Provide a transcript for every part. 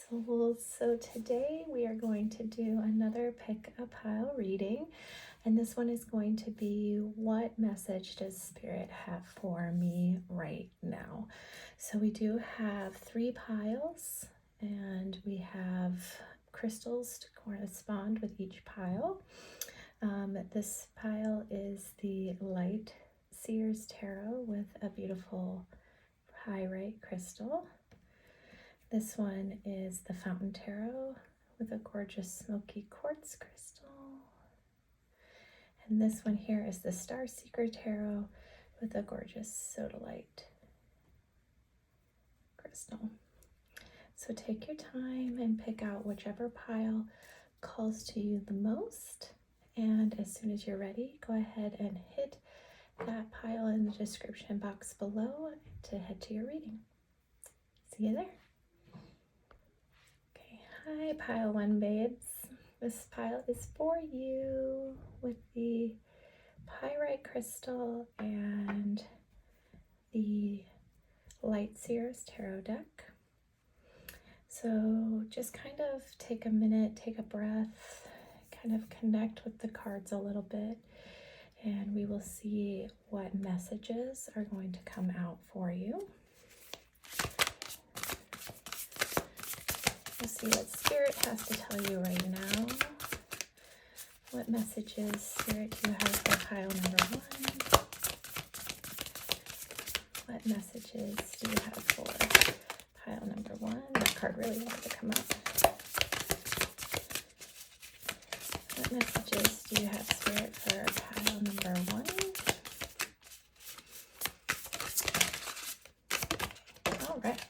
souls. So today we are going to do another pick a pile reading, and this one is going to be, what message does Spirit have for me right now? So we do have 3 piles, and we have crystals to correspond with each pile. This pile is the Light Seers Tarot with a beautiful pyrite crystal. This one is the Fountain Tarot with a gorgeous smoky quartz crystal. And this one here is the Star Seeker Tarot with a gorgeous sodalite crystal. So take your time and pick out whichever pile calls to you the most. And as soon as you're ready, go ahead and hit that pile in the description box below to head to your reading. See you there. Hi, pile 1 babes. This pile is for you with the pyrite crystal and the Light Seers Tarot deck. So just kind of take a minute, take a breath, kind of connect with the cards a little bit, and we will see what messages are going to come out for you. We'll see what Spirit has to tell you right now. What messages, Spirit, do you have for pile number 1? What messages do you have for pile number 1? That card really wanted to come up. What messages do you have, Spirit, for pile number 1? All right.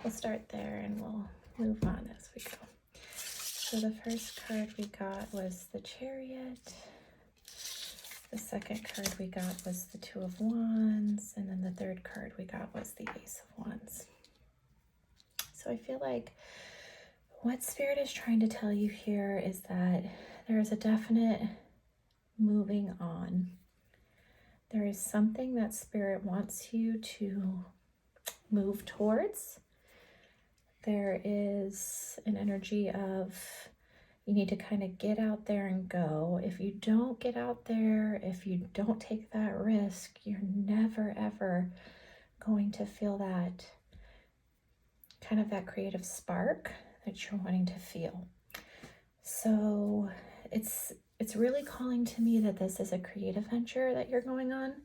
We'll start there and we'll move on as we go. So the first card we got was the Chariot. The second card we got was the 2 of Wands. And then the third card we got was the Ace of Wands. So I feel like what Spirit is trying to tell you here is that there is a definite moving on. There is something that Spirit wants you to move towards. There is an energy of you need to kind of get out there and go. If you don't get out there, if you don't take that risk, you're never ever going to feel that kind of that creative spark that you're wanting to feel. So it's really calling to me that this is a creative venture that you're going on,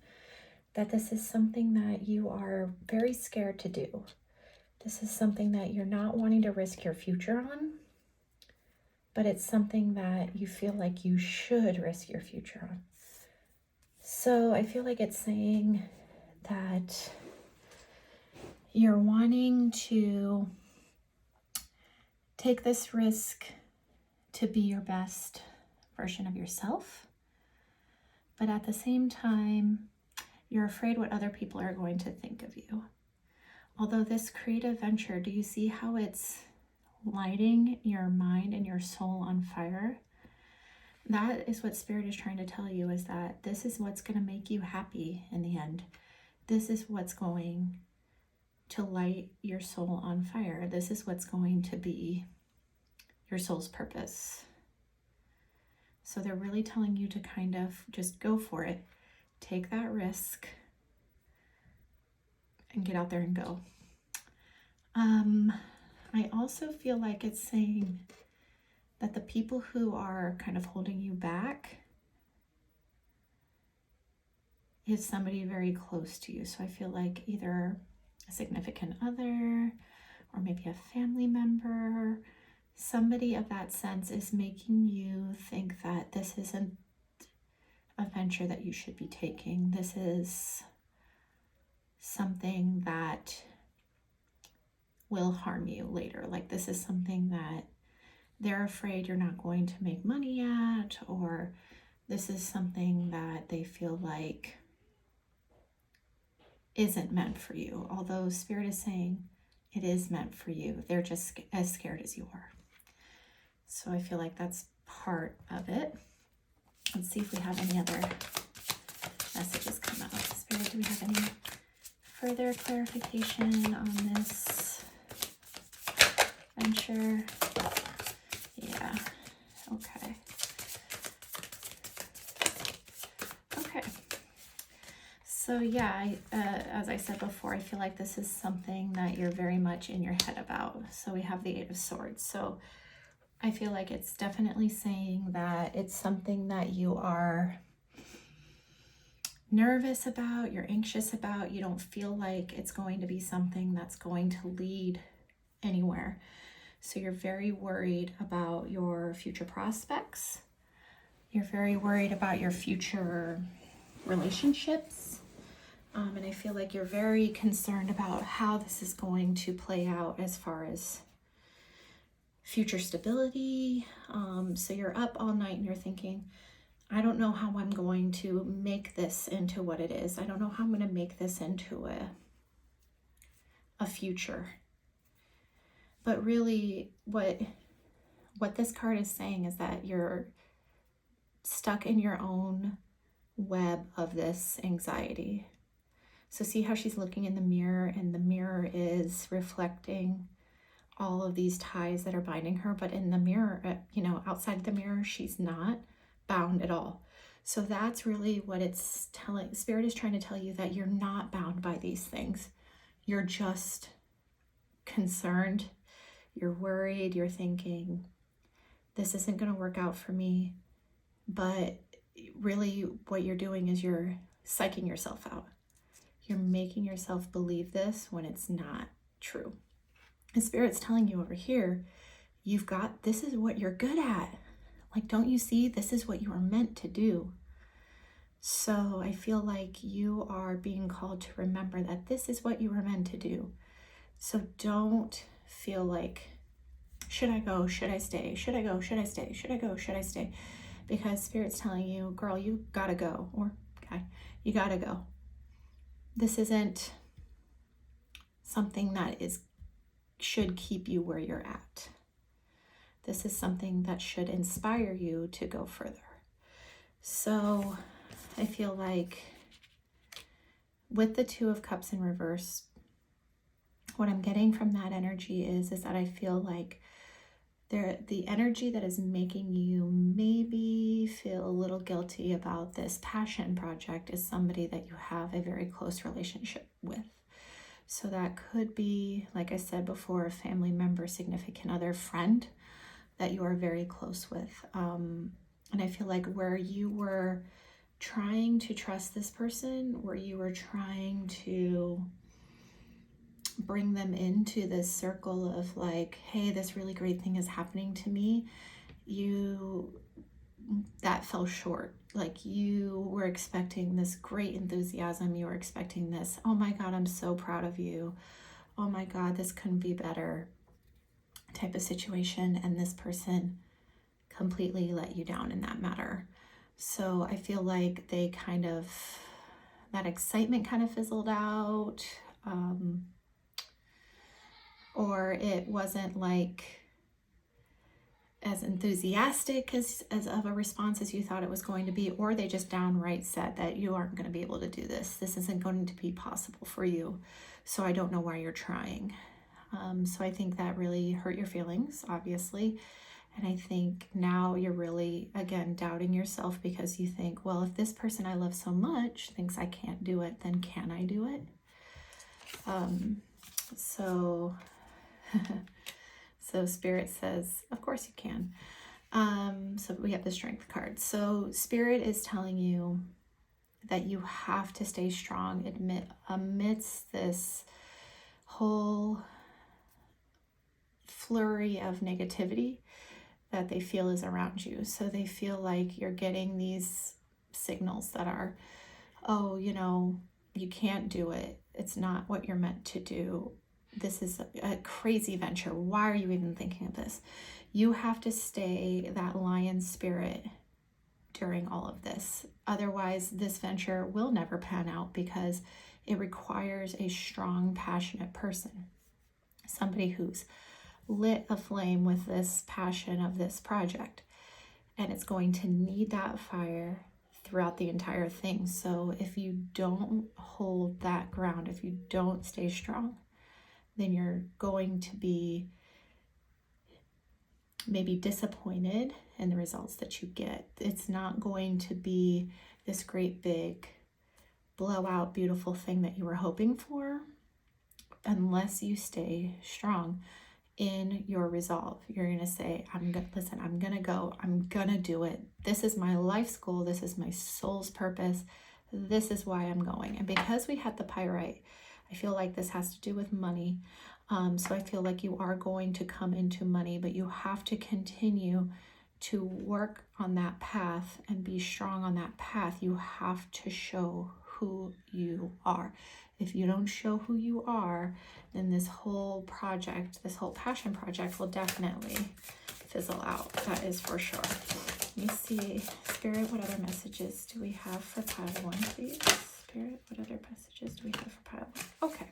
that this is something that you are very scared to do. This is something that you're not wanting to risk your future on, but it's something that you feel like you should risk your future on. So I feel like it's saying that you're wanting to take this risk to be your best version of yourself, but at the same time, you're afraid what other people are going to think of you. Although this creative venture, do you see how it's lighting your mind and your soul on fire? That is what Spirit is trying to tell you, is that this is what's going to make you happy in the end. This is what's going to light your soul on fire. This is what's going to be your soul's purpose. So they're really telling you to kind of just go for it. Take that risk and get out there and go. I also feel like it's saying that the people who are kind of holding you back is somebody very close to you. So I feel like either a significant other or maybe a family member, somebody of that sense is making you think that this isn't a venture that you should be taking. This is something that will harm you later. Like this is something that they're afraid you're not going to make money at, or this is something that they feel like isn't meant for you. Although Spirit is saying it is meant for you. They're just as scared as you are. So I feel like that's part of it. Let's see if we have any other messages come out. Spirit, do we have any further clarification on this venture. Yeah. Okay. Okay. So yeah, as I said before, I feel like this is something that you're very much in your head about. So we have the Eight of Swords. So I feel like it's definitely saying that it's something that you are nervous about, you're anxious about, you don't feel like it's going to be something that's going to lead anywhere. So you're very worried about your future prospects. You're very worried about your future relationships. And I feel like you're very concerned about how this is going to play out as far as future stability. So you're up all night and you're thinking, I don't know how I'm going to make this into what it is. I don't know how I'm going to make this into a future. But really what this card is saying is that you're stuck in your own web of this anxiety. So see how she's looking in the mirror, and the mirror is reflecting all of these ties that are binding her, but in the mirror, outside the mirror, she's not bound at all. So that's really what it's telling. Spirit is trying to tell you that you're not bound by these things. You're just concerned. You're worried. You're thinking, this isn't going to work out for me. But really what you're doing is you're psyching yourself out. You're making yourself believe this when it's not true. And Spirit's telling you over here, this is what you're good at. Like, don't you see? This is what you are meant to do. So I feel like you are being called to remember that this is what you were meant to do. So don't feel like, should I go? Should I stay? Should I go? Should I stay? Should I go? Should I stay? Because Spirit's telling you, girl, you gotta go. Or guy, you gotta go. This isn't something that should keep you where you're at. This is something that should inspire you to go further. So I feel like with the Two of Cups in reverse, what I'm getting from that energy is that I feel like the energy that is making you maybe feel a little guilty about this passion project is somebody that you have a very close relationship with. So that could be, like I said before, a family member, significant other, friend that you are very close with. And I feel like where you were trying to trust this person, where you were trying to bring them into this circle of like, hey, this really great thing is happening to me, that fell short. Like, you were expecting this great enthusiasm. You were expecting this, oh my God, I'm so proud of you. Oh my God, this couldn't be better type of situation. And this person completely let you down in that matter. So I feel like that excitement kind of fizzled out. Or it wasn't like as enthusiastic as of a response as you thought it was going to be, or they just downright said that you aren't going to be able to do this. This isn't going to be possible for you. So I don't know why you're trying. So I think that really hurt your feelings, obviously. And I think now you're really, again, doubting yourself because you think, well, if this person I love so much thinks I can't do it, then can I do it? So Spirit says, of course you can. So we have the Strength card. So Spirit is telling you that you have to stay strong amidst this whole flurry of negativity that they feel is around you. So they feel like you're getting these signals that are, oh, you can't do it. It's not what you're meant to do. This is a crazy venture. Why are you even thinking of this? You have to stay that lion spirit during all of this. Otherwise, this venture will never pan out because it requires a strong, passionate person. Somebody who's lit a flame with this passion of this project. And it's going to need that fire throughout the entire thing. So if you don't hold that ground, if you don't stay strong, then you're going to be maybe disappointed in the results that you get. It's not going to be this great big blowout beautiful thing that you were hoping for unless you stay strong in your resolve. You're going to say, I'm going to go, I'm going to do it. This is my life's goal. This is my soul's purpose. This is why I'm going. And because we had the pyrite, I feel like this has to do with money. So I feel like you are going to come into money, but you have to continue to work on that path and be strong on that path. You have to show who you are. If you don't show who you are, then this whole project, this whole passion project will definitely fizzle out. That is for sure. Let me see, Spirit, what other messages do we have for pile 1, please? Spirit, what other messages do we have for pile 1? Okay.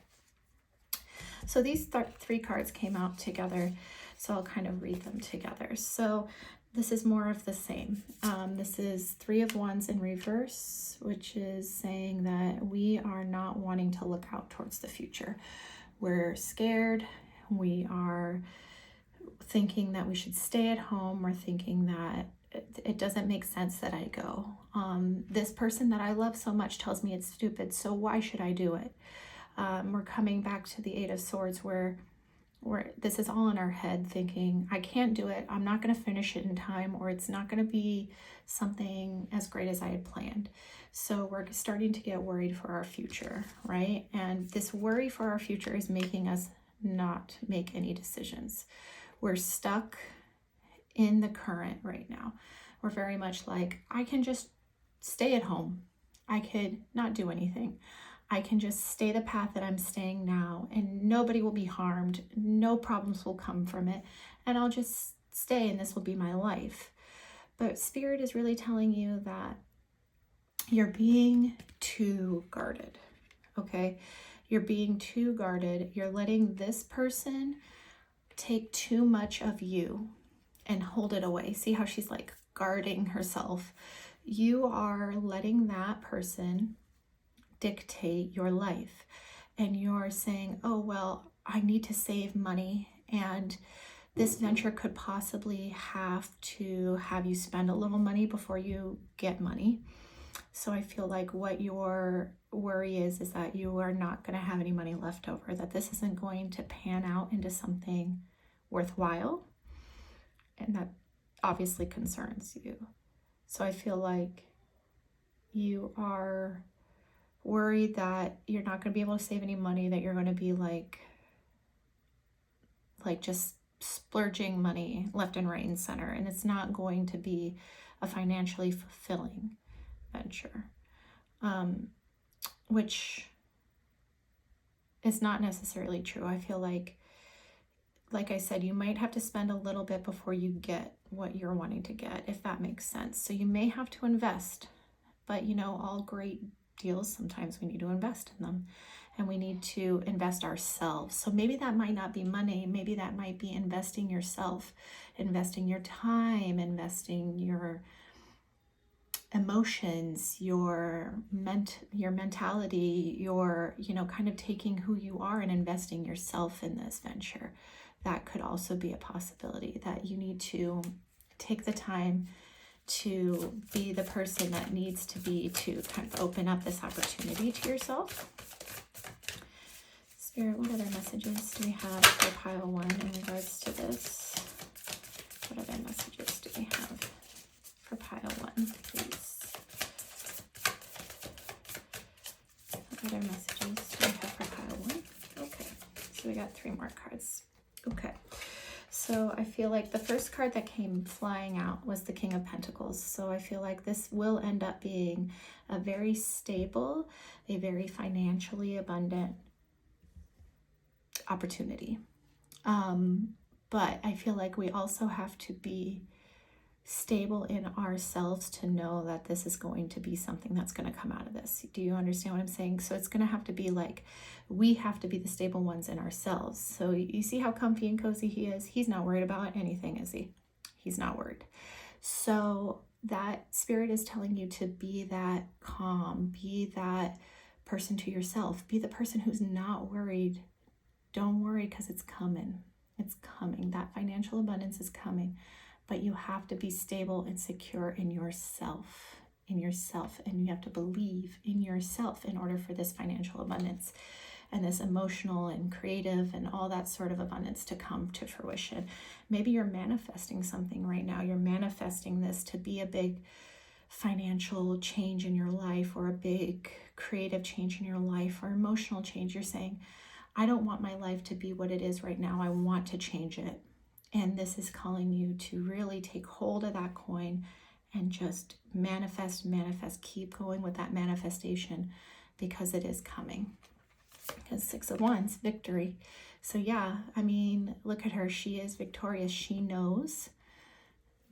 So these 3 cards came out together, so I'll kind of read them together. So this is more of the same. This is 3 of Wands in reverse, which is saying that we are not wanting to look out towards the future. We're scared. We are thinking that we should stay at home. We're thinking that it doesn't make sense that I go. This person that I love so much tells me it's stupid, so why should I do it? We're coming back to the 8 of Swords where this is all in our head, thinking, I can't do it, I'm not going to finish it in time, or it's not going to be something as great as I had planned. So we're starting to get worried for our future, right? And this worry for our future is making us not make any decisions. We're stuck in the current right now. We're very much like, I can just stay at home. I could not do anything. I can just stay the path that I'm staying now, and nobody will be harmed. No problems will come from it. And I'll just stay, and this will be my life. But Spirit is really telling you that you're being too guarded, okay? You're being too guarded. You're letting this person take too much of you and hold it away. See how she's like guarding herself? You are letting that person dictate your life, and you're saying, oh well, I need to save money, and this venture could possibly have to have you spend a little money before you get money. So I feel like what your worry is that you are not going to have any money left over, that this isn't going to pan out into something worthwhile, and that obviously concerns you. So I feel like you are worried that you're not going to be able to save any money, that you're going to be like just splurging money left and right and center, and it's not going to be a financially fulfilling venture, which is not necessarily true. I feel like I said, you might have to spend a little bit before you get what you're wanting to get, if that makes sense. So you may have to invest, but you know, all great deals, sometimes we need to invest in them, and we need to invest ourselves. So maybe that might not be money, maybe that might be investing yourself, investing your time, investing your emotions, your mentality, your, you know, kind of taking who you are and investing yourself in this venture. That could also be a possibility, that you need to take the time to be the person that needs to be, to kind of open up this opportunity to yourself. Spirit, what other messages do we have for pile 1 in regards to this? What other messages do we have for pile 1, please? What other messages do we have for pile 1? Okay, so we got 3 more cards. Okay. So I feel like the first card that came flying out was the King of Pentacles. So I feel like this will end up being a very stable, a very financially abundant opportunity. But I feel like we also have to be stable in ourselves to know that this is going to be something that's going to come out of this. Do you understand what I'm saying? So it's going to have to be like, we have to be the stable ones in ourselves. So you see how comfy and cozy he is? He's not worried about anything, is he? He's not worried. So that Spirit is telling you to be that calm, be that person to yourself, be the person who's not worried. Don't worry, because it's coming. It's coming. That financial abundance is coming. But you have to be stable and secure in yourself, and you have to believe in yourself in order for this financial abundance and this emotional and creative and all that sort of abundance to come to fruition. Maybe you're manifesting something right now. You're manifesting this to be a big financial change in your life, or a big creative change in your life, or emotional change. You're saying, I don't want my life to be what it is right now. I want to change it. And this is calling you to really take hold of that coin and just manifest, keep going with that manifestation, because it is coming. Because 6 of Wands, victory. So yeah, I mean, look at her. She is victorious. She knows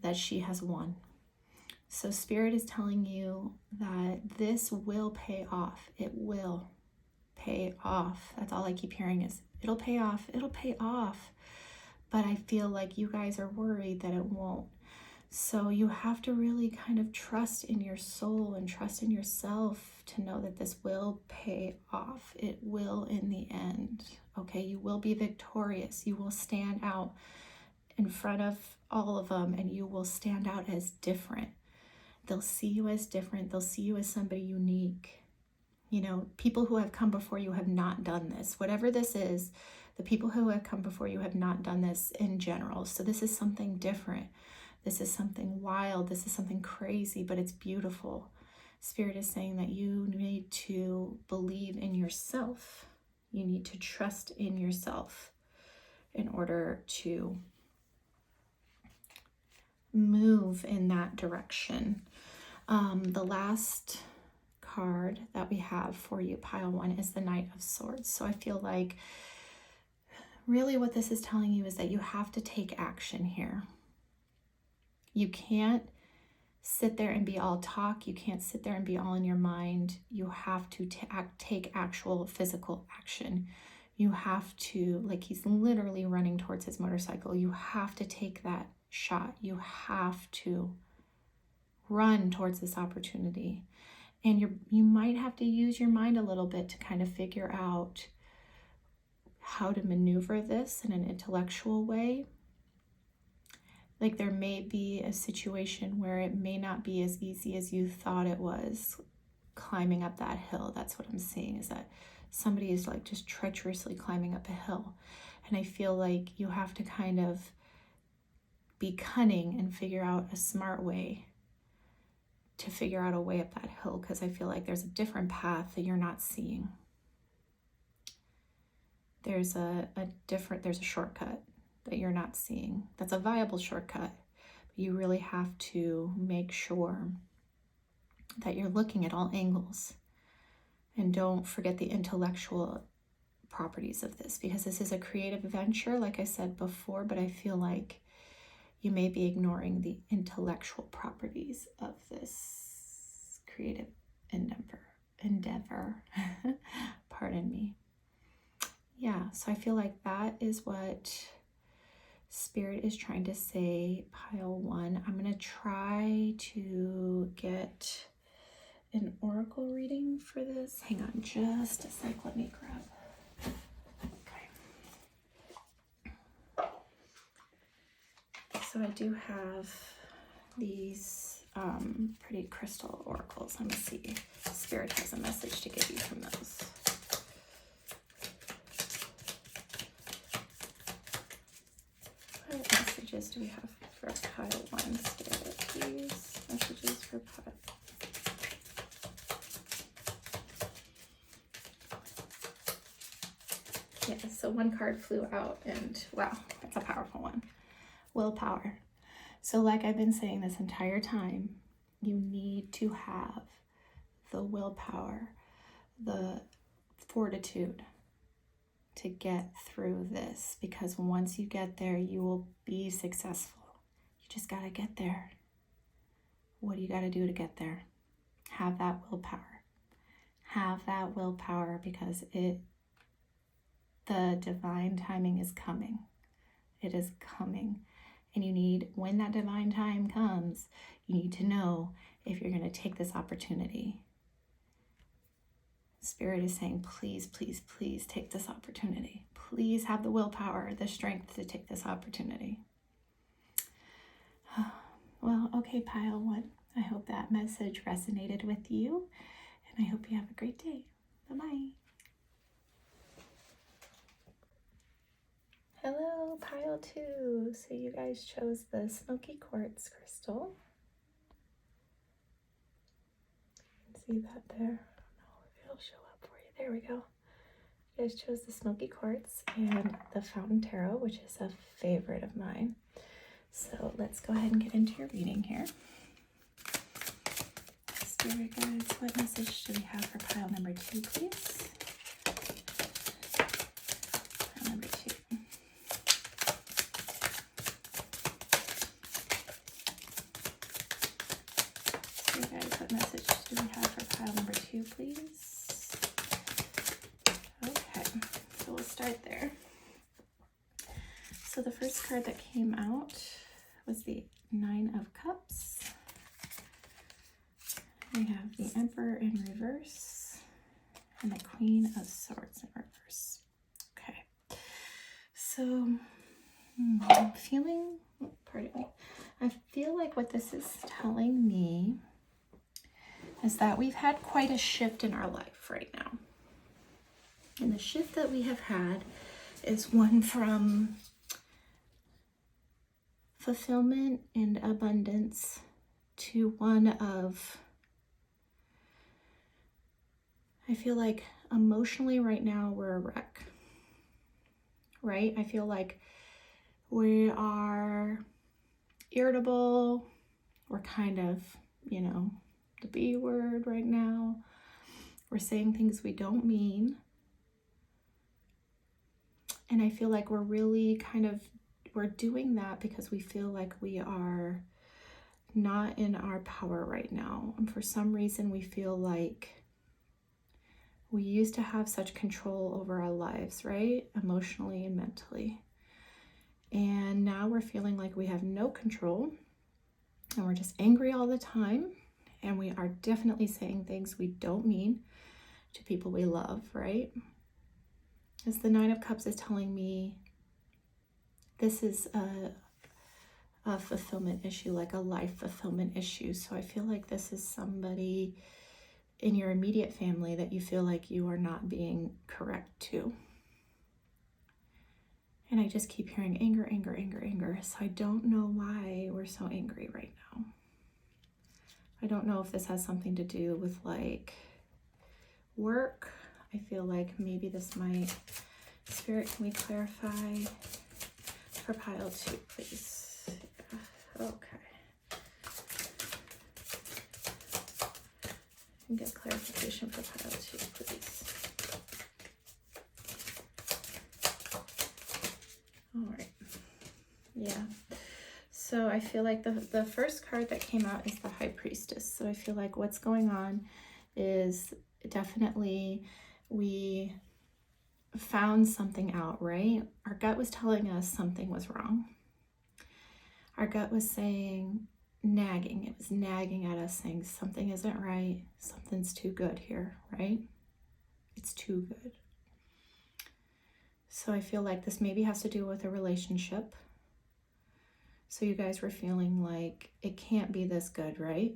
that she has won. So Spirit is telling you that this will pay off. It will pay off. That's all I keep hearing is, it'll pay off. It'll pay off. But I feel like you guys are worried that it won't. So you have to really kind of trust in your soul and trust in yourself to know that this will pay off. It will in the end. Okay, you will be victorious. You will stand out in front of all of them, and you will stand out as different. They'll see you as different. They'll see you as somebody unique. You know, people who have come before you have not done this. Whatever this is, the people who have come before you have not done this in general. So this is something different. This is something wild. This is something crazy, but it's beautiful. Spirit is saying that you need to believe in yourself. You need to trust in yourself in order to move in that direction. The last card that we have for you, pile 1, is the Knight of Swords. So I feel like really what this is telling you is that you have to take action here. You can't sit there and be all talk. You can't sit there and be all in your mind. You have to take actual physical action. You have to, like he's literally running towards his motorcycle. You have to take that shot. You have to run towards this opportunity. And you might have to use your mind a little bit to kind of figure out how to maneuver this in an intellectual way. Like there may be a situation where it may not be as easy as you thought it was climbing up that hill. That's what I'm seeing, is that somebody is like just treacherously climbing up a hill. And I feel like you have to kind of be cunning and figure out a smart way to figure out a way up that hill, because I feel like there's a different path that you're not seeing. There's a shortcut that you're not seeing. That's a viable shortcut. But you really have to make sure that you're looking at all angles. And don't forget the intellectual properties of this, because this is a creative venture, like I said before, but I feel like you may be ignoring the intellectual properties of this creative endeavor. Pardon me. Yeah, so I feel like that is what Spirit is trying to say, pile 1. I'm going to try to get an oracle reading for this. Hang on just a sec. Let me grab. Okay. So I do have these pretty crystal oracles. Let me see if Spirit has a message to give you from those. What messages do we have for pile 1, Spirit, please? Messages for pile. Yeah, so one card flew out, and wow, that's a powerful one. Willpower. So like I've been saying this entire time, you need to have the willpower, the fortitude to get through this, because once you get there, you will be successful. You just got to get there. What do you got to do to get there? Have that willpower. Have that willpower, because the divine timing is coming. It is coming. And you need, when that divine time comes, you need to know if you're going to take this opportunity. Spirit is saying, please, please, please take this opportunity. please have the willpower, the strength to take this opportunity. Well, okay, pile one. I hope that message resonated with you, and I hope you have a great day. Bye-bye. Hello, pile two. So you guys chose the smoky quartz crystal. See that there? I don't know if it'll show up for you. There we go. You guys chose the smoky quartz and the fountain tarot, which is a favorite of mine. So let's go ahead and get into your reading here. Spirit guides, what message do we have for pile number two, please? Pile number two. Spirit guides, what message do we have for pile number two, please? Okay, so we'll start there. So the first card that came out was the Nine of Cups. We have the Emperor in reverse and the Queen of Swords in reverse. Okay, so I'm feeling, pardon me, I feel like what this is telling me is that we've had quite a shift in our life right now. And the shift that we have had is one from fulfillment and abundance to one of, I feel like emotionally right now we're a wreck, right? I feel like we are irritable. We're kind of, you know, the B word right now. We're saying things we don't mean. And I feel like we're really we're doing that because we feel like we are not in our power right now. And for some reason, we feel like we used to have such control over our lives, right? Emotionally and mentally. And now we're feeling like we have no control and we're just angry all the time. And we are definitely saying things we don't mean to people we love, right? As the Nine of Cups is telling me, this is a fulfillment issue, like a life fulfillment issue. So I feel like this is somebody in your immediate family that you feel like you are not being correct to. And I just keep hearing anger, anger, anger, anger. So I don't know why we're so angry right now. I don't know if this has something to do with like work. I feel like maybe this might, Spirit, can we clarify for pile two, please? Yeah. Okay. And get clarification for pile two, please. All right. Yeah. So I feel like the first card that came out is the High Priestess. So I feel like what's going on is definitely we found something out, right? Our gut was telling us something was wrong. Our gut was saying, nagging. It was nagging at us saying something isn't right. Something's too good here, right? It's too good. So I feel like this maybe has to do with a relationship. So you guys were feeling like it can't be this good, right?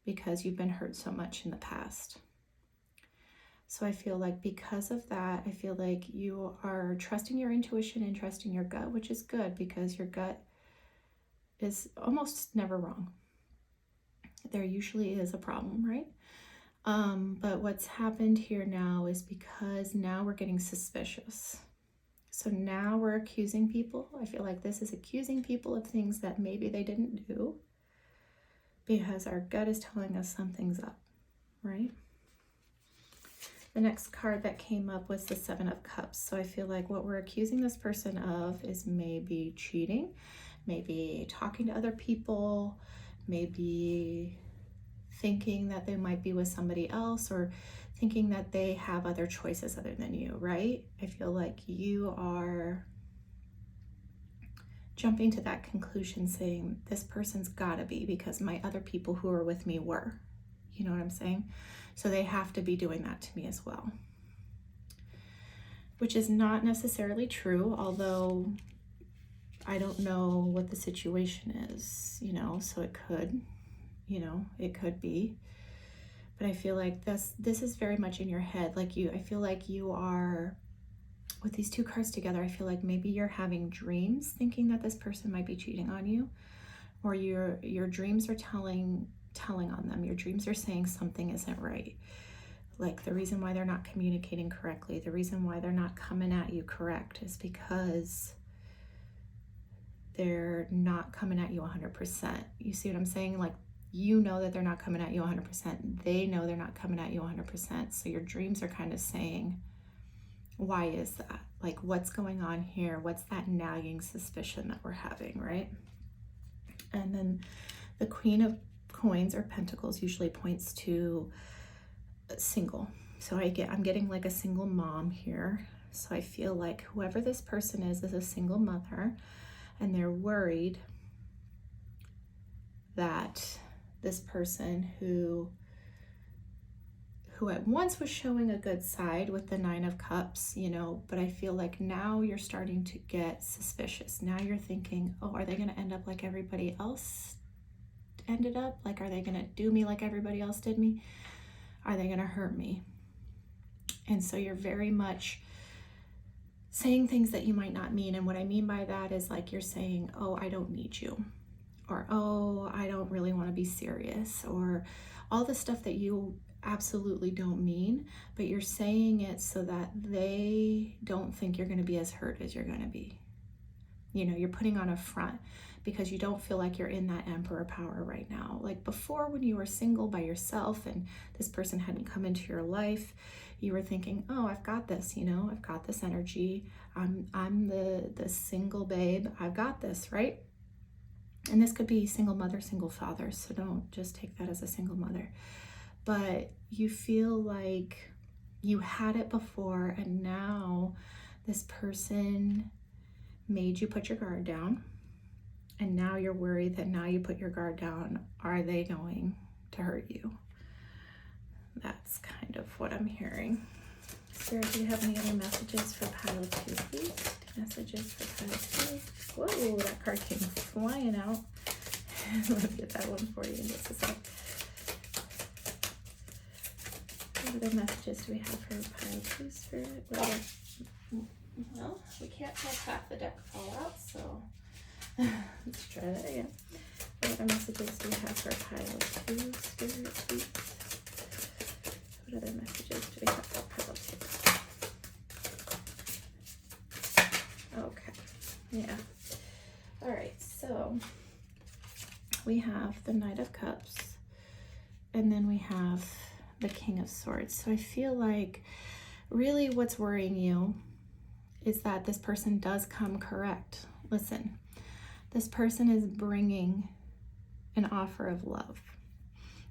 Because you've been hurt so much in the past. So I feel like because of that, I feel like you are trusting your intuition and trusting your gut, which is good because your gut is almost never wrong. There usually is a problem, right? But what's happened here now is because now we're getting suspicious. So now we're accusing people. I feel like this is accusing people of things that maybe they didn't do because our gut is telling us something's up, right? The next card that came up was the Seven of Cups. So I feel like what we're accusing this person of is maybe cheating, maybe talking to other people, maybe thinking that they might be with somebody else or thinking that they have other choices other than you, right? I feel like you are jumping to that conclusion saying, this person's gotta be because my other people who are with me were. You know what I'm saying? So they have to be doing that to me as well. which is not necessarily true, although I don't know what the situation is, you know, so it could, you know, it could be. But I feel like this is very much in your head. Like I feel like you are, with these two cards together, I feel like maybe you're having dreams thinking that this person might be cheating on you, or your dreams are telling on them. Your dreams are saying something isn't right. Like the reason why they're not communicating correctly, the reason why they're not coming at you correct is because they're not coming at you 100%. You see what I'm saying? Like, you know that they're not coming at you 100%. They know they're not coming at you 100%. So your dreams are kind of saying, why is that? Like, what's going on here? What's that nagging suspicion that we're having, right? And then the Queen of Coins or Pentacles usually points to single. So I'm getting like a single mom here. So I feel like whoever this person is a single mother, and they're worried that this person who at once was showing a good side with the Nine of Cups, you know, but I feel like now you're starting to get suspicious. Now you're thinking, oh, are they going to end up like everybody else ended up? Like, are they going to do me like everybody else did me? Are they going to hurt me? And so you're very much saying things that you might not mean. And what I mean by that is like you're saying, oh, I don't need you. Or, oh, I don't really want to be serious. Or all the stuff that you absolutely don't mean, but you're saying it so that they don't think you're going to be as hurt as you're going to be. You know, you're putting on a front because you don't feel like you're in that emperor power right now. Like before, when you were single by yourself and this person hadn't come into your life, you were thinking, oh, I've got this, you know, I've got this energy. I'm the single babe. I've got this, right? And this could be single mother, single father. So don't just take that as a single mother. But you feel like you had it before, and now this person made you put your guard down. And now you're worried that now you put your guard down, are they going to hurt you? That's kind of what I'm hearing. Sara, do you have any other messages for pile 2, please? Messages for pile 2. Whoa, that card came flying out. Let me get that one for you in just a sec. What other messages do we have for pile 2, Spirit? Well, we can't have half the deck fall out, so let's try that again. What other messages do we have for pile 2, Spirit, please? What other messages do we have for pile 2? Okay, yeah. All right, so we have the Knight of Cups, and then we have the King of Swords. So I feel like really what's worrying you is that this person does come correct. Listen, this person is bringing an offer of love.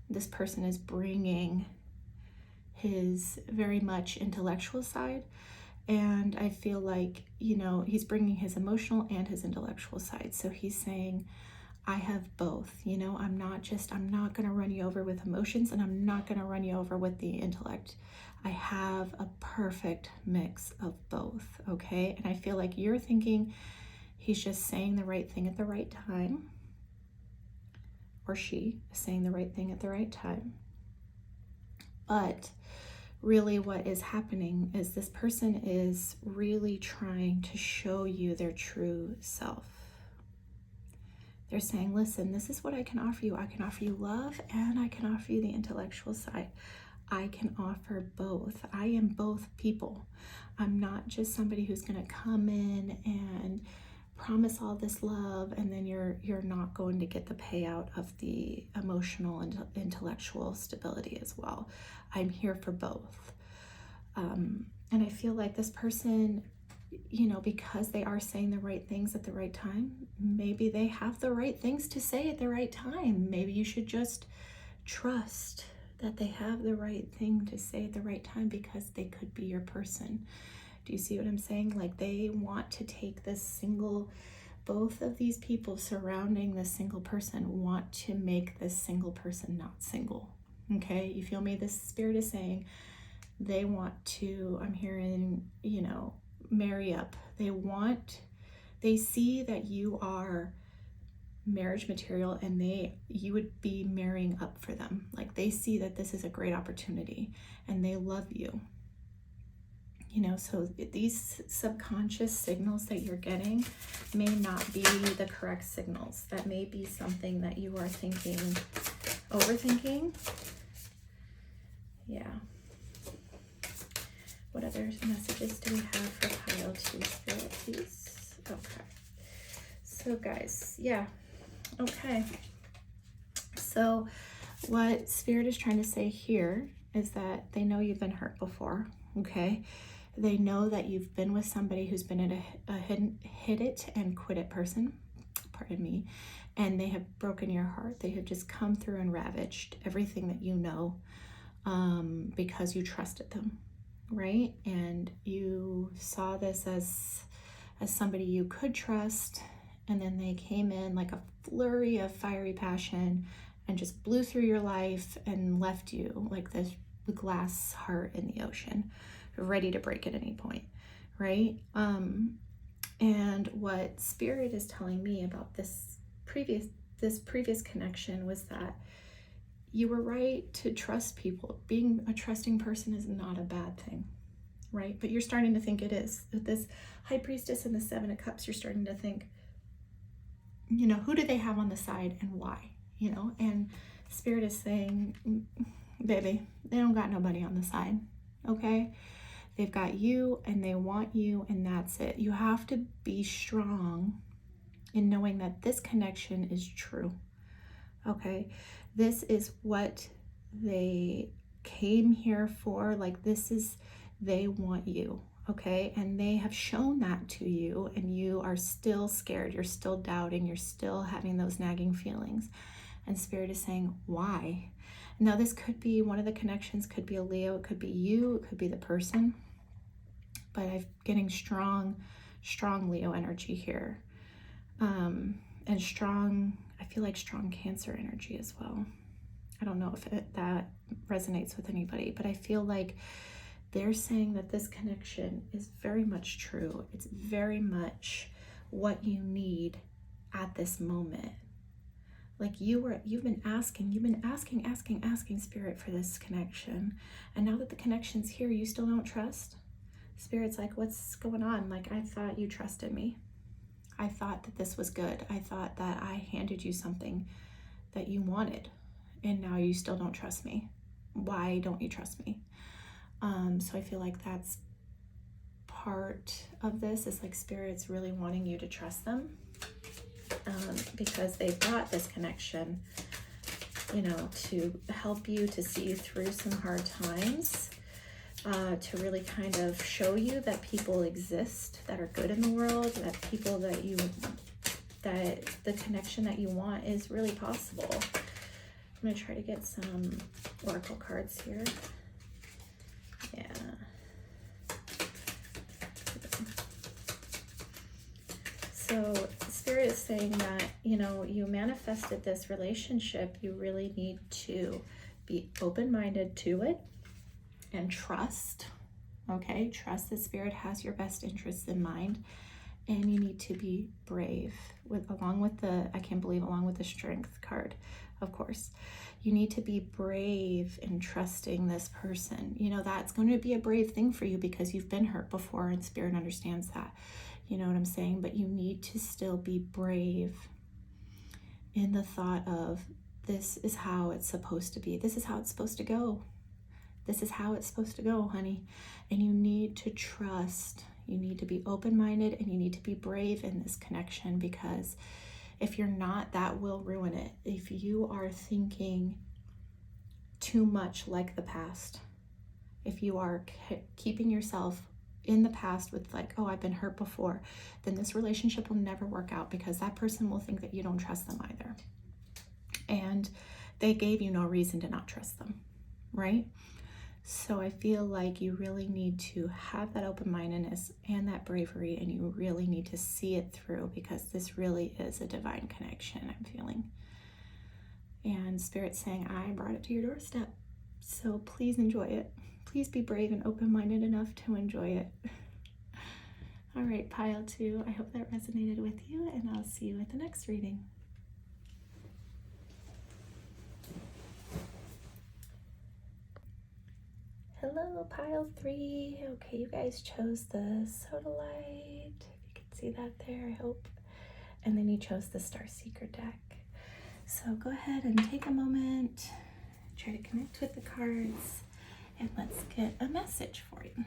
This person is bringing his very much intellectual side. And I feel like, you know, he's bringing his emotional and his intellectual side. So he's saying, I have both, you know, I'm not going to run you over with emotions, and I'm not going to run you over with the intellect. I have a perfect mix of both, okay? And I feel like you're thinking he's just saying the right thing at the right time, or she is saying the right thing at the right time. But really what is happening is this person is really trying to show you their true self. They're saying, listen, this is what I can offer you. I can offer you love, and I can offer you the intellectual side. I can offer both. I am both people. I'm not just somebody who's going to come in and promise all this love, and then you're not going to get the payout of the emotional and intellectual stability as well. I'm here for both. And I feel like this person, you know, because they are saying the right things at the right time, maybe they have the right things to say at the right time. Maybe you should just trust that they have the right thing to say at the right time, because they could be your person. Do you see what I'm saying? Like, they want to take this single, both of these people surrounding this single person want to make this single person not single. Okay, you feel me? This spirit is saying, They want to, I'm hearing, you know, marry up. They see that you are marriage material, and you would be marrying up for them. Like, they see that this is a great opportunity and they love you. You know, so these subconscious signals that you're getting may not be the correct signals. That may be something that you are thinking, overthinking. Yeah. What other messages do we have for pile 2 spirit, please? Okay. So guys, yeah. Okay. So what Spirit is trying to say here is that they know you've been hurt before, okay? They know that you've been with somebody who's been a hit it and quit it person, pardon me, and they have broken your heart. They have just come through and ravaged everything that you know, because you trusted them, right? And you saw this as somebody you could trust, and then they came in like a flurry of fiery passion and just blew through your life and left you like this glass heart in the ocean, ready to break at any point, right? And what Spirit is telling me about this previous connection was that you were right to trust people. Being a trusting person is not a bad thing, right? But you're starting to think it is. With this High Priestess and the 7 of Cups, you're starting to think, you know, who do they have on the side and why? You know, and Spirit is saying, baby, they don't got nobody on the side, okay? They've got you and they want you, and that's it. You have to be strong in knowing that this connection is true, okay? This is what they came here for. Like, they want you, okay? And they have shown that to you, and you are still scared. You're still doubting. You're still having those nagging feelings. And Spirit is saying, why? Now, this could be one of the connections, could be a Leo, it could be you, it could be the person. But I'm getting strong Leo energy here. And I feel like strong Cancer energy as well. I don't know if that resonates with anybody, but I feel like they're saying that this connection is very much true. It's very much what you need at this moment. Like, you've been asking Spirit for this connection. And now that the connection's here, you still don't trust? Spirit's like, what's going on? Like, I thought you trusted me. I thought that this was good. I thought that I handed you something that you wanted, and now you still don't trust me. Why don't you trust me? So I feel like that's part of this, is like Spirit's really wanting you to trust them, because they brought this connection, you know, to help you, to see you through some hard times, to really kind of show you that people exist that are good in the world, that people that the connection that you want is really possible. I'm going to try to get some oracle cards here. Yeah. So Spirit is saying that, you know, you manifested this relationship. You really need to be open-minded to it and trust, okay? Trust that Spirit has your best interests in mind. And you need to be brave, along with the Strength card, of course. You need to be brave in trusting this person. You know, that's going to be a brave thing for you because you've been hurt before, and Spirit understands that. You know what I'm saying? But you need to still be brave in the thought of, this is how it's supposed to be. This is how it's supposed to go. This is how it's supposed to go, honey. And you need to trust. You need to be open-minded, and you need to be brave in this connection, because if you're not, that will ruin it. If you are thinking too much like the past, if you are keeping yourself in the past with like, oh, I've been hurt before, then this relationship will never work out, because that person will think that you don't trust them either. And they gave you no reason to not trust them, right? So I feel like you really need to have that open-mindedness and that bravery, and you really need to see it through, because this really is a divine connection, I'm feeling. And Spirit's saying, I brought it to your doorstep. So please enjoy it. Please be brave and open-minded enough to enjoy it. All right, pile 2, I hope that resonated with you, and I'll see you at the next reading. Hello, pile 3. Okay, you guys chose the Sodalite. If you can see that there, I hope. And then you chose the Star Seeker deck. So go ahead and take a moment, try to connect with the cards, and let's get a message for you.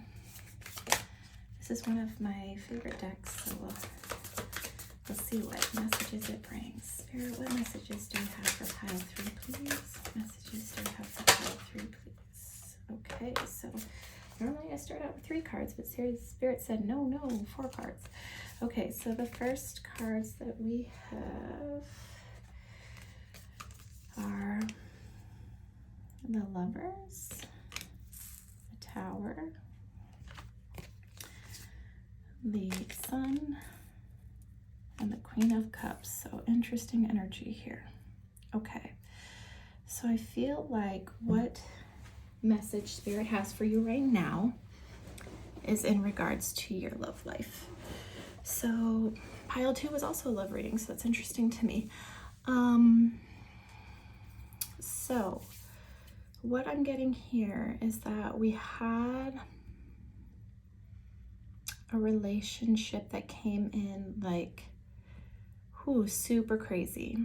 This is one of my favorite decks, so we'll see what messages it brings. Spirit, what messages do you have for pile 3, please? Messages do you have for pile 3, please? Okay, so normally I start out with 3 cards, but Spirit said no, 4 cards. Okay, so the first cards that we have are the Lovers, the Tower, the Sun, and the Queen of Cups. So interesting energy here. Okay, so I feel like what message Spirit has for you right now is in regards to your love life. So pile 2 was also a love reading, so that's interesting to me. So what I'm getting here is that we had a relationship that came in like, super crazy.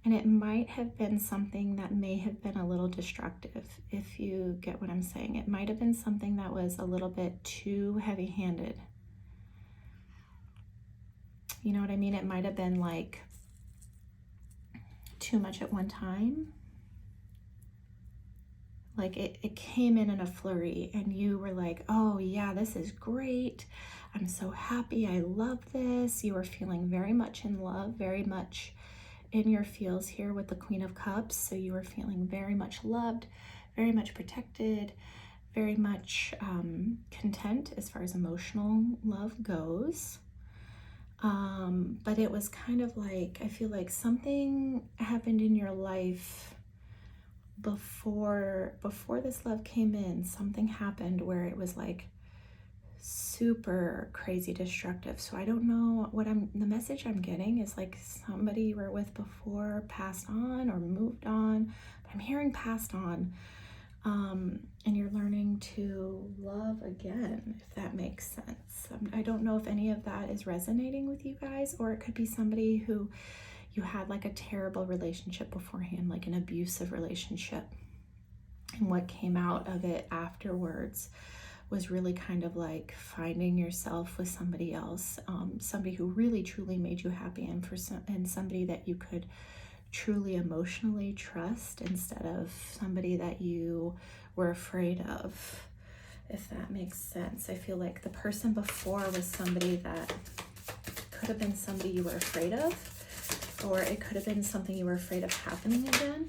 And it might have been something that may have been a little destructive, if you get what I'm saying. It might have been something that was a little bit too heavy-handed. You know what I mean? It might have been like too much at one time. Like it came in a flurry and you were like, oh yeah, this is great. I'm so happy. I love this. You were feeling very much in love, very much in your feels here with the Queen of Cups. So you were feeling very much loved, very much protected, very much content as far as emotional love goes. But it was kind of like, I feel like something happened in your life before this love came in. Something happened where it was like super crazy destructive. So I don't know what the message I'm getting is like somebody you were with before passed on or moved on. But I'm hearing passed on. And you're learning to love again, if that makes sense. I don't know if any of that is resonating with you guys, or it could be somebody who you had like a terrible relationship beforehand, like an abusive relationship. And what came out of it afterwards was really kind of like finding yourself with somebody else, somebody who really truly made you happy, and somebody that you could truly emotionally trust instead of somebody that you were afraid of, if that makes sense. I feel like the person before was somebody that could have been somebody you were afraid of, or it could have been something you were afraid of happening again.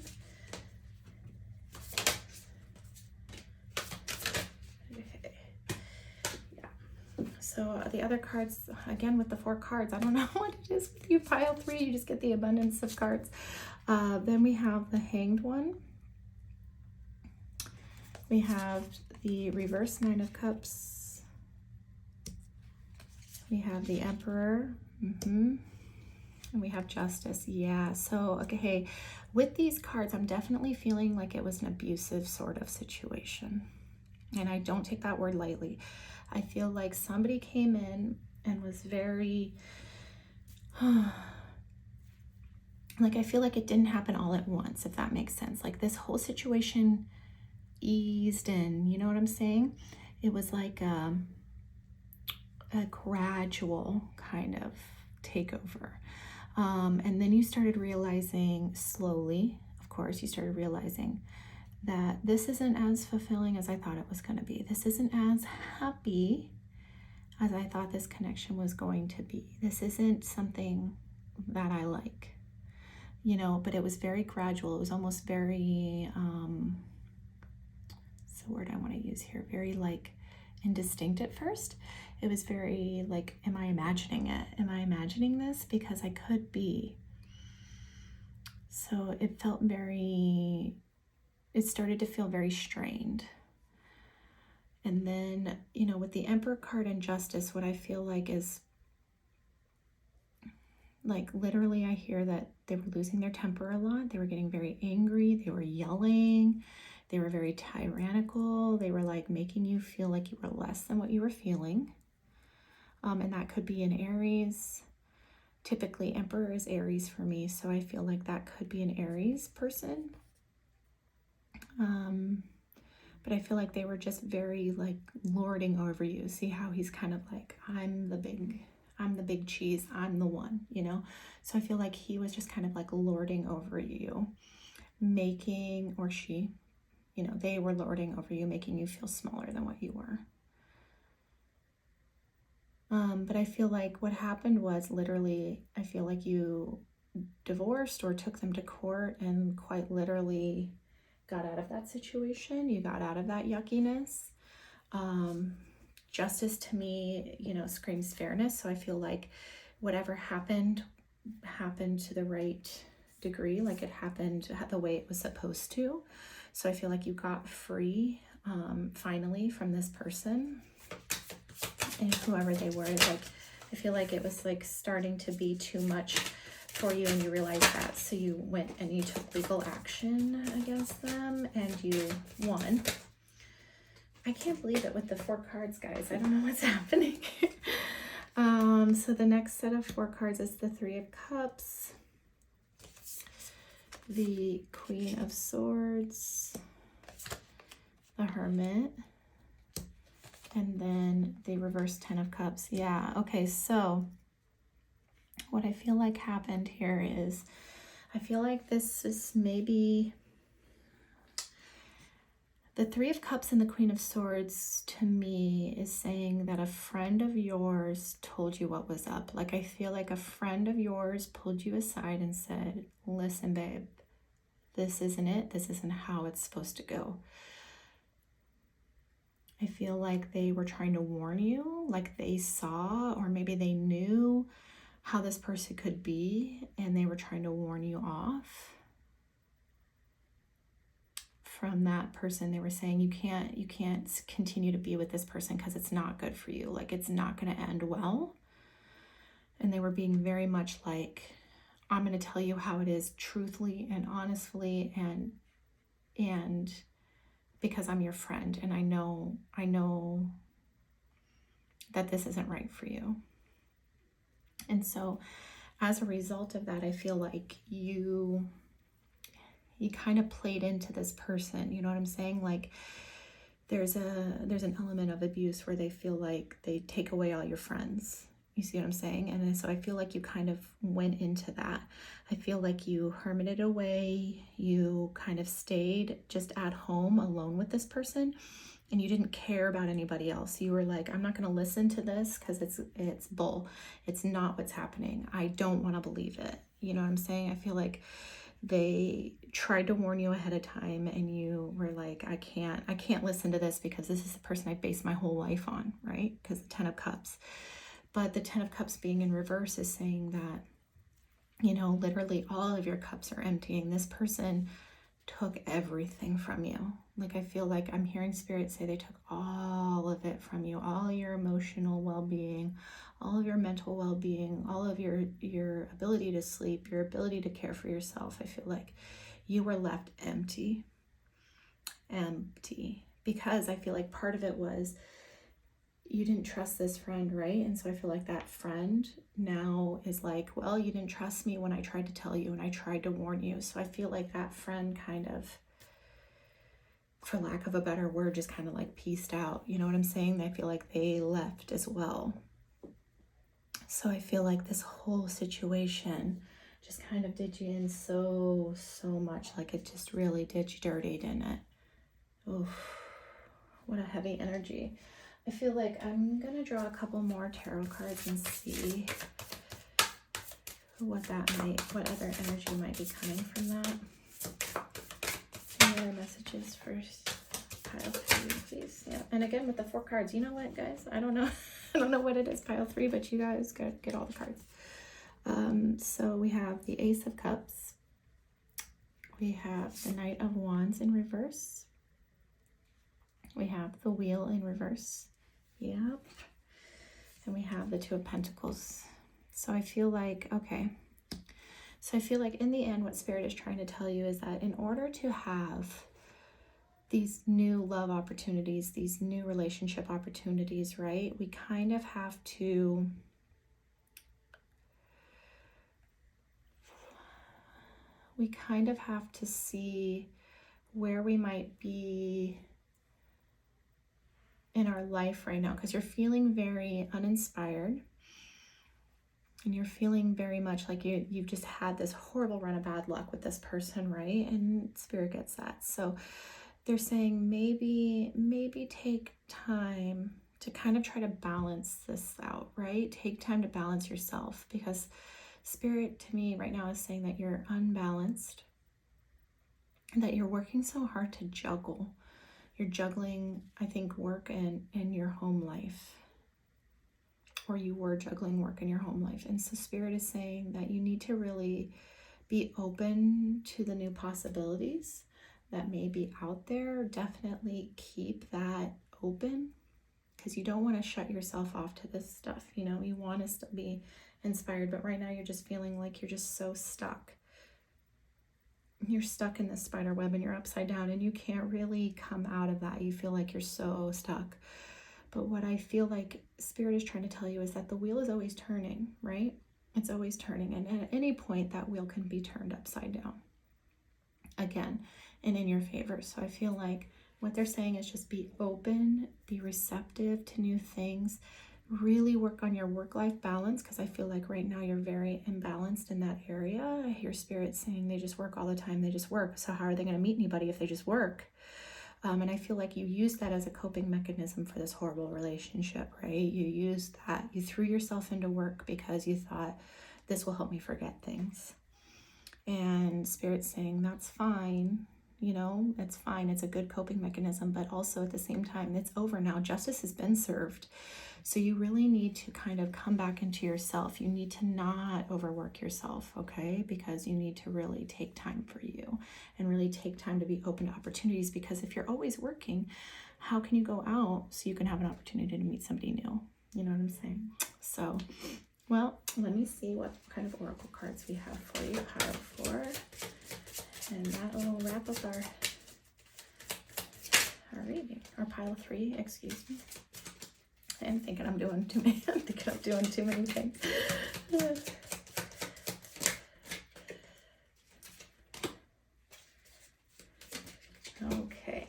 Okay. Yeah. So the other cards, again with the 4 cards, I don't know what it is with you, pile 3, you just get the abundance of cards. Then we have the Hanged One. We have the reverse 9 of Cups. We have the Emperor. And we have Justice. Yeah, so okay, with these cards, I'm definitely feeling like it was an abusive sort of situation. And I don't take that word lightly. I feel like somebody came in and was very, like, I feel like it didn't happen all at once, if that makes sense. Like this whole situation eased in, you know what I'm saying? It was like a gradual kind of takeover. And then you started realizing slowly, of course, you started realizing that this isn't as fulfilling as I thought it was going to be. This isn't as happy as I thought this connection was going to be. This isn't something that I like, you know, but it was very gradual. It was almost very, what's the word I want to use here? Very like indistinct at first. It was very like, am I imagining it? Am I imagining this? Because I could be. So it felt very it started to feel very strained. And then, you know, with the Emperor card and Justice, what I feel like is, like, literally I hear that they were losing their temper a lot. They were getting very angry. They were yelling. They were very tyrannical. They were like making you feel like you were less than what you were feeling. And that could be an Aries. Typically, Emperor is Aries for me, so I feel like that could be an Aries person. But I feel like they were just very like lording over you. See how he's kind of like, I'm the big cheese, I'm the one, you know? So I feel like he was just kind of like lording over you, making, or she, you know, they were lording over you, making you feel smaller than what you were. But I feel like what happened was literally, I feel like you divorced or took them to court and quite literally got out of that situation. You got out of that yuckiness. Justice to me, you know, screams fairness. So I feel like whatever happened to the right degree, like it happened the way it was supposed to. So I feel like you got free finally from this person. And whoever they were, like, I feel like it was like starting to be too much for you and you realized that. So you went and you took legal action against them and you won. I can't believe it with the 4 cards, guys. I don't know what's happening. So the next set of 4 cards is the 3 of Cups, the Queen of Swords, the Hermit, and then the reverse 10 of Cups. Yeah, okay, so what I feel like happened here is, I feel like this is maybe the 3 of Cups and the Queen of Swords to me is saying that a friend of yours told you what was up. Like, I feel like a friend of yours pulled you aside and said, listen, babe, this isn't it. This isn't how it's supposed to go. I feel like they were trying to warn you, like they saw, or maybe they knew how this person could be, and they were trying to warn you off from that person. They were saying you can't continue to be with this person because it's not good for you. Like, it's not going to end well. And they were being very much like, I'm going to tell you how it is truthfully and honestly, and because I'm your friend and I know that this isn't right for you. And so as a result of that, I feel like you kind of played into this person, you know what I'm saying? Like, there's an element of abuse where they feel like they take away all your friends. You see what I'm saying? And so I feel like you kind of went into that. I feel like you hermited away. You kind of stayed just at home alone with this person, and you didn't care about anybody else. You were like, I'm not going to listen to this because it's bull. It's not what's happening. I don't want to believe it. You know what I'm saying? I feel like they tried to warn you ahead of time and you were like, I can't listen to this because this is the person I based my whole life on, right? Because the 10 of Cups. But the 10 of Cups being in reverse is saying that, you know, literally all of your cups are emptying. This person took everything from you. Like, I feel like I'm hearing Spirit say they took all of it from you, all your emotional well-being, all of your mental well-being, all of your ability to sleep, your ability to care for yourself. I feel like you were left empty, because I feel like part of it was you didn't trust this friend, right? And so I feel like that friend now is like, well, you didn't trust me when I tried to tell you and I tried to warn you. So I feel like that friend kind of, for lack of a better word, just kind of like pieced out. You know what I'm saying? I feel like they left as well. So I feel like this whole situation just kind of did you in so much. Like, it just really did you dirty, didn't it? Oof, what a heavy energy. I feel like I'm going to draw a couple more tarot cards and see what other energy might be coming from that. Any other messages first? Pile 3, please. Yeah. And again, with the 4 cards, you know what, guys? I don't know. I don't know what it is, pile 3, but you guys get all the cards. So we have the Ace of Cups, We have the Knight of Wands in reverse. We have the Wheel in reverse. Yep. And we have the Two of Pentacles. So I feel like, okay. So I feel like in the end, what Spirit is trying to tell you is that in order to have these new love opportunities, these new relationship opportunities, right? We kind of have to see where we might be in our life right now, because you're feeling very uninspired and you're feeling very much like you've just had this horrible run of bad luck with this person, right? And Spirit gets that. So they're saying maybe take time to kind of try to balance this out, right? Take time to balance yourself, because Spirit to me right now is saying that you're unbalanced, that you're working so hard to juggle. You're juggling, I think, work and your home life, or you were juggling work in your home life. And so Spirit is saying that you need to really be open to the new possibilities that may be out there. Definitely keep that open, because you don't want to shut yourself off to this stuff. You know, you want to still be inspired, but right now you're just feeling like you're just so stuck. You're stuck in this spider web and you're upside down and you can't really come out of that. You feel like you're so stuck. But what I feel like Spirit is trying to tell you is that the wheel is always turning, right? It's always turning, and at any point that wheel can be turned upside down again and in your favor. So I feel like what they're saying is just be open, be receptive to new things, really work on your work-life balance, because I feel like right now you're very imbalanced in that area. I hear Spirit saying they just work all the time, they just work. So how are they going to meet anybody if they just work? And I feel like you use that as a coping mechanism for this horrible relationship, right? You used that, you threw yourself into work because you thought this will help me forget things. And Spirit's saying that's fine, you know, it's fine. It's a good coping mechanism, but also at the same time, it's over now. Justice has been served. So you really need to kind of come back into yourself. You need to not overwork yourself, okay? Because you need to really take time for you and really take time to be open to opportunities, because if you're always working, how can you go out so you can have an opportunity to meet somebody new? You know what I'm saying? So, well, let me see what kind of oracle cards we have for you, Pile 4. And that will wrap up our reading, or Pile 3, excuse me. I'm thinking I'm doing too many. I'm thinking I'm doing too many things. Okay.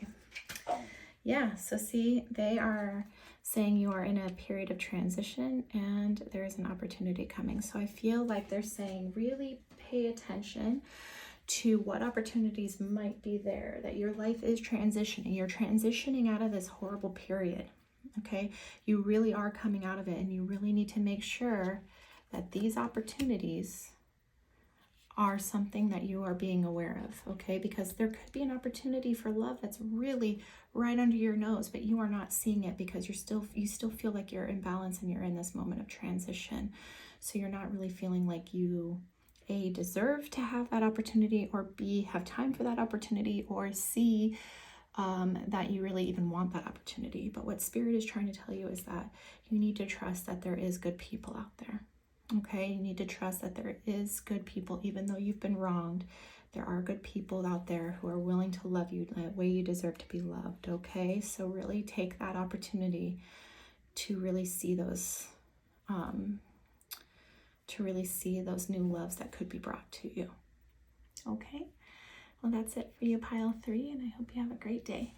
Yeah, so see, they are saying you are in a period of transition and there is an opportunity coming. So I feel like they're saying really pay attention to what opportunities might be there, that your life is transitioning. You're transitioning out of this horrible period. Okay, you really are coming out of it, and you really need to make sure that these opportunities are something that you are being aware of, okay? Because there could be an opportunity for love that's really right under your nose, but you are not seeing it because you still feel like you're in balance and you're in this moment of transition. So you're not really feeling like you A, deserve to have that opportunity, or B, have time for that opportunity, or C, that you really even want that opportunity. But what Spirit is trying to tell you is that you need to trust that there is good people out there. Okay, you need to trust that there is good people, even though you've been wronged. There are good people out there who are willing to love you the way you deserve to be loved. Okay, so really take that opportunity to really see those, new loves that could be brought to you. Okay. Well, that's it for you, Pile 3, and I hope you have a great day.